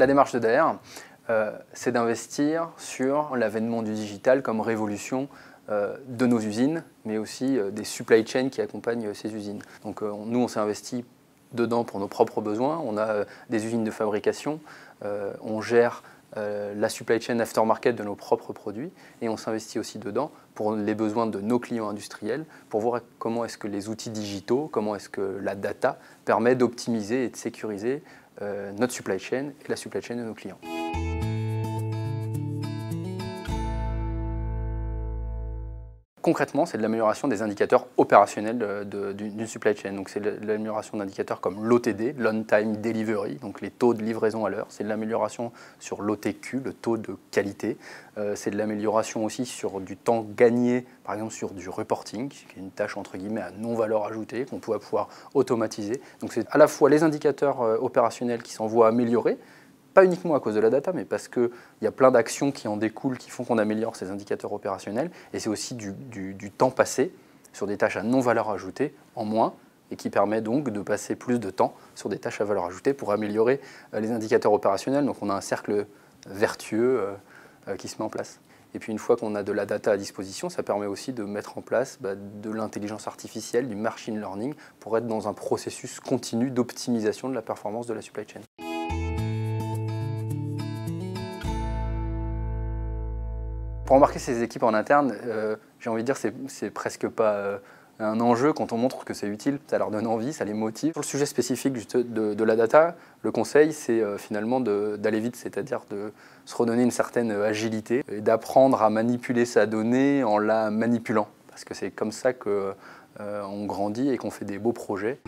La démarche de Daher, c'est d'investir sur l'avènement du digital comme révolution de nos usines, mais aussi des supply chains qui accompagnent ces usines. Donc nous, on s'est investi dedans pour nos propres besoins. On a des usines de fabrication, on gère la supply chain aftermarket de nos propres produits et on s'investit aussi dedans pour les besoins de nos clients industriels, pour voir comment est-ce que les outils digitaux, comment est-ce que la data permet d'optimiser et de sécuriser notre supply chain et la supply chain de nos clients. Concrètement, c'est de l'amélioration des indicateurs opérationnels d'une supply chain. Donc c'est de l'amélioration d'indicateurs comme l'OTD, l'on-time delivery, donc les taux de livraison à l'heure. C'est de l'amélioration sur l'OTQ, le taux de qualité. C'est de l'amélioration aussi sur du temps gagné, par exemple sur du reporting, qui est une tâche entre guillemets à non-valeur ajoutée qu'on doit pouvoir automatiser. Donc c'est à la fois les indicateurs opérationnels qui s'en voient améliorer, pas uniquement à cause de la data, mais parce qu'il y a plein d'actions qui en découlent, qui font qu'on améliore ces indicateurs opérationnels. Et c'est aussi du temps passé sur des tâches à non-valeur ajoutée en moins, et qui permet donc de passer plus de temps sur des tâches à valeur ajoutée pour améliorer les indicateurs opérationnels. Donc on a un cercle vertueux qui se met en place. Et puis une fois qu'on a de la data à disposition, ça permet aussi de mettre en place de l'intelligence artificielle, du machine learning, pour être dans un processus continu d'optimisation de la performance de la supply chain. Pour embarquer ces équipes en interne, j'ai envie de dire que c'est presque pas un enjeu quand on montre que c'est utile. Ça leur donne envie, ça les motive. Sur le sujet spécifique de la data, le conseil, c'est finalement d'aller vite, c'est-à-dire de se redonner une certaine agilité et d'apprendre à manipuler sa donnée en la manipulant. Parce que c'est comme ça qu'on grandit et qu'on fait des beaux projets.